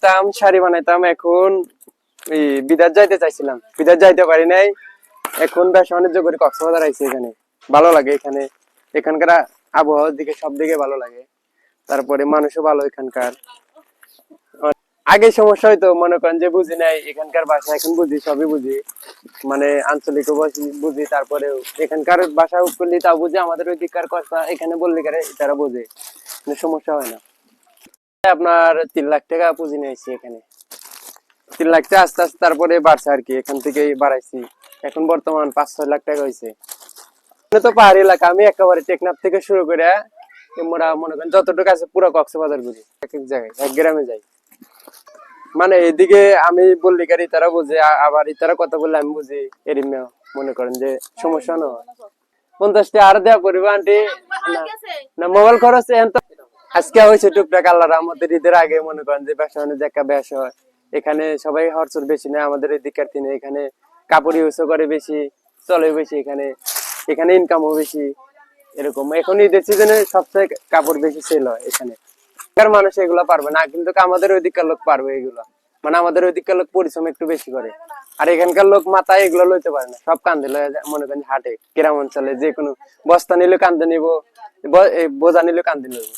বানাইতাম, শাড়ি বানাইতাম। এখন বিদেশ যাইতে চাইছিলাম, বিদেশ যাইতে পারি নাই। এখন ব্যবসা বাণিজ্য করে কক্সবাজার আইছি। এখানে ভালো লাগে, এখানে এখানকার আবহাওয়ার দিকে সব দিকে ভালো লাগে। তারপরে মানুষও ভালো এখানকার। আগে সমস্যা হয়তো মনে করেন যে বুঝি নাই এখানকার ভাষা, এখন বুঝি, সবই বুঝি, মানে আঞ্চলিক বুঝি। তারপরে এখানকার ভাষা করলে তাও বুঝি, আমাদের ওই দিককার কথা এখানে বললে তারা বোঝে, সমস্যা হয় না। আপনার 3 লাখ টাকা পুঁজি নিয়েছি এখানে। 3 লাখ টাকা আস্তে আস্তে তারপরে বাড়ছে আর কি, এখান থেকে বাড়াইছি। এখন বর্তমান 5-6 লাখ টাকা হয়েছে। তো পাহাড়ি এলাকা, আমি একেবারে টেকনাফ থেকে শুরু করে আমরা মনে করেন যতটুকু আছে পুরো কক্সবাজার ঘুরি। এক এক জায়গায়, এক গ্রামে যাই। মানে এদিকে আমি বললি গাড়ি তারা বুঝে, আবার ইতারা কথা বললে আমি বুঝি। এরম মনে করেন যে সমস্যা না। 50 টাকা আর দেওয়া পড়বে আন্টি না, মোবাইল খরচ আজকে হয়েছে টুকটাক আল্লাহ রহমতের। ঈদের আগে মনে করেন যে ব্যবসা বাণিজ্য একটা বেশ হয়। এখানে সবাই হরচর বেশি না, আমাদের এই দিককার দিনে এখানে কাপড় ইউজ করে বেশি, চলে বেশি, এখানে এখানে ইনকামও বেশি। এরকম এখন ঈদের সিজনে সবচেয়ে কাপড় বেশি সেল হয় এখানে। মানুষ এগুলো পারবে না, কিন্তু আমাদের ওই দিককার লোক পারবে এগুলো। মানে আমাদের ওই দিককার লোক পরিশ্রম একটু বেশি করে। আর এখানকার লোক মাথায় এগুলো লইতে পারে না, সব কান্দে লয়ে মনে করেন হাটে গ্রাম অঞ্চলে যে কোনো বস্তা নিলে কান্দে নিবো, বোঝা নিলে কান্দে নিবো।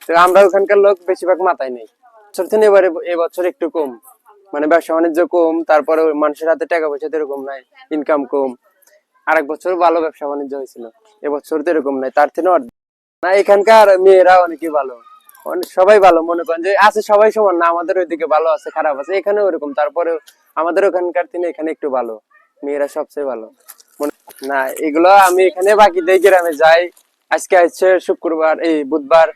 তো আমরা ওখানকার লোক বেশিরভাগ মাথায় নেই। এবারে এবছর একটু কম, মানে ব্যবসা বাণিজ্য কম। তারপরে মানুষের হাতে টাকা পয়সা এরকম নাই, ইনকাম কম। আরেক বছর ভালো ব্যবসা বাণিজ্য হয়েছিল, এবছর তো এরকম নাই, তার থেকে না। এখানকার মেয়েরা অনেকই ভালো, সবাই ভালো। মনে করেন যে আছে সবাই সমান না, আমাদের ওইদিকে ভালো আছে, খারাপ আছে, এখানে ওরকম। তারপরে আমাদের ওখানকার থেকে এখানে একটু ভালো, মেয়েরা সবচেয়ে ভালো। না এগুলো আমি এখানে বাকি দিয়ে গ্রামে যাই। আজকে হচ্ছে শুক্রবার, এই বুধবার,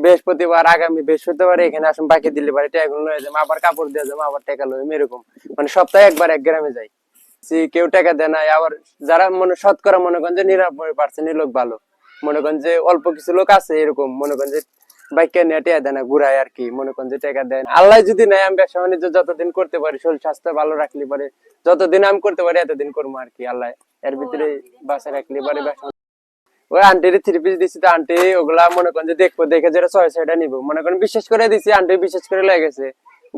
বৃহস্পতিবার, আগামী বৃহস্পতিবার এখানে আসুন, বাকি দিলে বাড়ি টাকা লয়ে যাবো, আবার কাপড় দিয়ে যাবো, আবার টাকা লই, এরকম। মানে সপ্তাহে একবার এক গ্রামে যাই। কেউ টাকা দেয় না। আবার যারা মনে শতকরা মনে করেন যে 99% লোক ভালো। মনে করেন যে অল্প কিছু লোক আছে এরকম, মনে করেন যে বাইকে নিয়ে টেয়া দেয় না, ঘুরায় আর কি, মনে করেন যে টাকা দেয় না। আল্লাহ যদি নেয়, আমি ব্যবসা বাণিজ্য যতদিন করতে পারি, শরীর স্বাস্থ্য ভালো রাখলে পারে, যতদিন আমি করতে পারি এতদিন করবো আর কি। আল্লাহ এর ভিতরে বাসা রাখলে পারে। ব্যবসা ওই আন্টির 3 পিস দিচ্ছি, তো আন্টি ওগুলা মনে করেন যে দেখবো, দেখে যেটা চয়েস সেটা নিবো। মনে করেন বিশ্বাস করে দিচ্ছি, আন্টি বিশ্বাস করে লেগেছে,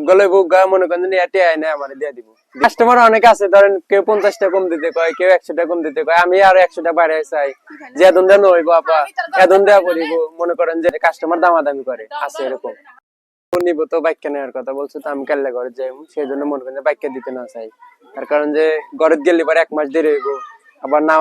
গলে বুগা মনে করেন যে নিয়ে আয় না, আমার দিয়ে দিব। কাস্টমার অনেক আছে, ধরেন কেউ 50 টাকা কম দিতে কয়, কেউ 100 টাকা কম দিতে কয়, আমি আরো 100 টাকা বাড়াই চাই, যে এদন দেন হইবো আপা, এদন দেওয়া পড়িব। মনে করেন যে কাস্টমার দামাদামি করে, আছে এরকম। নিবো তো বাইকটা নেওয়ার কথা বলছে, তো আমি কাল্লা ঘরে যাই, সেই জন্য মনে করেন যে বাইকটা দিতে না চাই। তার কারণ যে ঘরে গেলে পরে 1 মাস দেরি হইব, আবার না